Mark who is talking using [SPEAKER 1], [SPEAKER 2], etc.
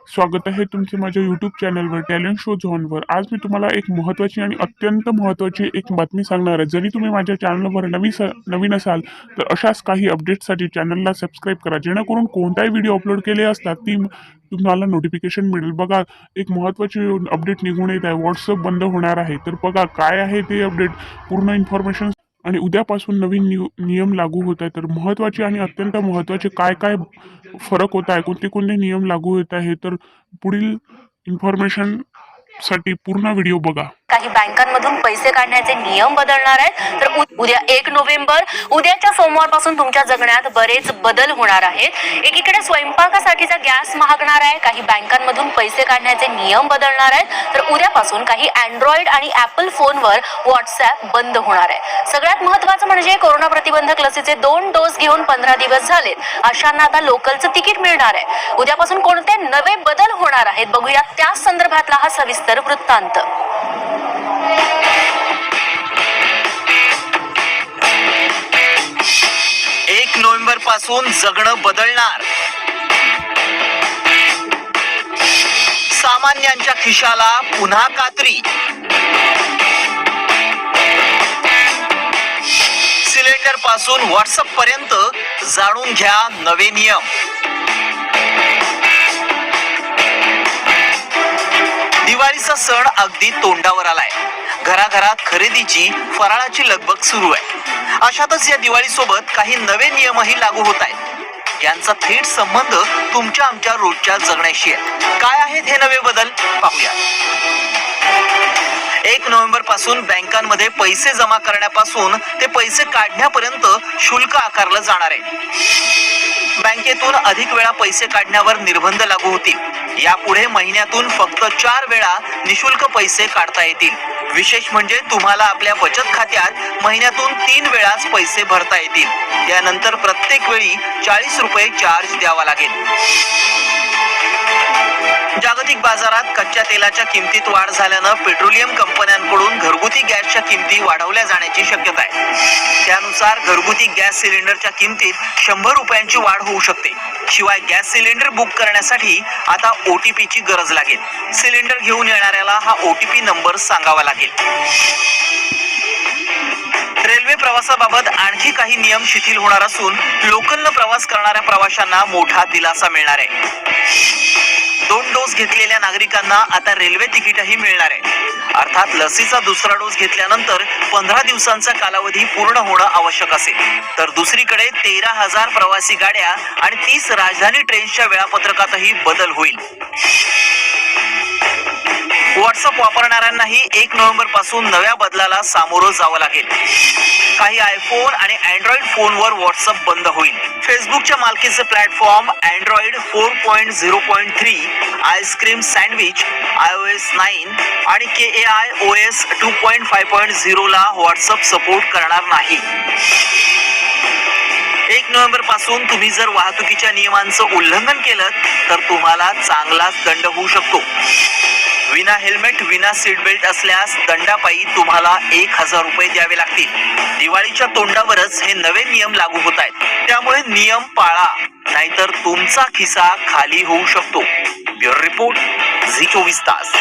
[SPEAKER 1] स्वागत आहे तुमचे माझ्या यूट्यूब चॅनलवर टॅलेंट शो झोनवर. आज मी तुम्हाला एक महत्त्वाची आणि अत्यंत महत्त्वाची एक बातमी सांगणार आहे. जरी तुम्ही माझ्या चॅनलवर नवीन असाल तर अशाच काही अपडेटसाठी चॅनलला सबस्क्राईब करा, जेणेकरून कोणताही व्हिडिओ अपलोड केले असतात ती तुम्हाला नोटिफिकेशन मिळेल. बघा, एक महत्त्वाची अपडेट निघून येत आहे. व्हॉट्सअप बंद होणार आहे. तर बघा काय आहे ते अपडेट, पूर्ण इन्फॉर्मेशन. आणि उद्यापासून नवीन नियम लागू होत आहे. तर महत्त्वाचे आणि अत्यंत महत्त्वाचे काय काय फरक होत आहे, कोणते कोणते नियम लागू होत आहे, तर पुढील इन्फॉर्मेशन साठी पूर्ण व्हिडिओ बघा.
[SPEAKER 2] काही बँकांमधून पैसे काढण्याचे नियम बदलणार आहेत. तर उद्या 1 नोव्हेंबर, उद्याच्या सोमवारपासून तुमच्या जगण्यात बरेच बदल होणार आहेत. एकीकडे स्वयंपाकासाठीचा गॅस महागणार आहे, काही बँकांमधून पैसे काढण्याचे नियम बदलणार आहेत. तर उद्यापासून काही अँड्रॉइड आणि ऍपल फोनवर व्हॉट्सअप बंद होणार आहे. सगळ्यात महत्त्वाचं म्हणजे कोरोना प्रतिबंधक लसीचे 2 डोस घेऊन 15 दिवस झालेत अशांना आता लोकलचं तिकीट मिळणार आहे. उद्यापासून कोणते नवे बदल होणार आहेत बघूया, त्या संदर्भातला हा सविस्तर वृत्तांत.
[SPEAKER 3] 1 नोव्हेंबर पासून जगणं बदलणार. सामान्यांच्या खिशाला पुन्हा कात्री. सिलेंडर पासून व्हॉट्सअप पर्यंत जाणून घ्या नवे नियम. दिवाळीचा सण अगदी तोंडावर आलाय. घराघरात खरेदीची, फराळाची लगबग सुरू आहे. अशातच या दिवाळी सोबत काही नवे नियमही लागू होत आहेत. यांचा थेट संबंध तुमच्या आमच्या रोजच्या जगण्याशी आहे. काय आहेत हे नवे बदल पाहूया. 1 नोव्हेंबर पासून बँकांमध्ये पैसे जमा करण्यापासून ते पैसे काढण्यापर्यंत शुल्क आकारलं जाणार आहे. बँकेतून अधिक वेळा पैसे काढण्यावर निर्बंध लागू होतील. यापुढे महिन्यातून फक्त 4 वेळा निशुल्क पैसे काढता येतील. विशेष म्हणजे तुम्हाला आपल्या बचत खात्यात महिन्यातून 3 वेळाच पैसे भरता येतील. त्यानंतर प्रत्येक वेळी 40 रुपये चार्ज द्यावा लागेल. जागतिक बाजारात कच्च्या तेलाच्या किमतीत वाढ झाल्यानं पेट्रोलियम कंपन्यांकडून घरगुती गॅसच्या किमती वाढवल्या जाण्याची शक्यता आहे. त्यानुसार घरगुती गॅस सिलेंडरच्या किमतीत 100 रुपयांची वाढ होऊ शकते. शिवाय गॅस सिलेंडर बुक करण्यासाठी आता OTP ची गरज लागेल. सिलेंडर घेऊन येणाऱ्याला हा OTP नंबर सांगावा लागेल. रेल्वे प्रवासाबाबत आणखी काही नियम शिथिल होणार असून लोकलनं प्रवास करणाऱ्या प्रवाशांना मोठा दिलासा मिळणार आहे. 2 डोस घेतलेल्या नागरिकांना आता रेल्वे तिकीटही मिळणार आहे. अर्थात लसीचा दुसरा डोस घेतल्यानंतर 15 दिवसांचा कालावधी पूर्ण होणं आवश्यक असेल. तर दुसरीकडे 13,000 प्रवासी गाड्या आणि 30 राजधानी ट्रेन्सच्या वेळापत्रकातही बदल होईल. व्हॉट्सअप वापरणाऱ्यांनाही 1 नोव्हेंबर पासून नव्या बदलाला सामोरं जावं लागेल. काही आयफोन आणि अँड्रॉइड फोनवर व्हॉट्सअप बंद होईल. फेसबुकच्या मालकीचे platform Android 4.0.3, ice cream sandwich, iOS 9 आणि KAIOS 2.5.0 ला व्हॉट्सअप सपोर्ट करणार नाही. 1 नोव्हेंबर पासून तुम्ही जर वाहतुकीच्या नियमांचं उल्लंघन केलं तर तुम्हाला चांगलाच दंड होऊ शकतो. विना हेल्मेट, विना सीट बेल्ट असल्यास दंडापायी तुम्हाला 1000 रुपये द्यावे लागतील. दिवाळीच्या तोंडावरच हे नवे नियम लागू होत आहेत. त्यामुळे नियम पाळा, नाहीतर तुमचा खिसा खाली होऊ शकतो. ब्युरो रिपोर्ट, झी 24 तास.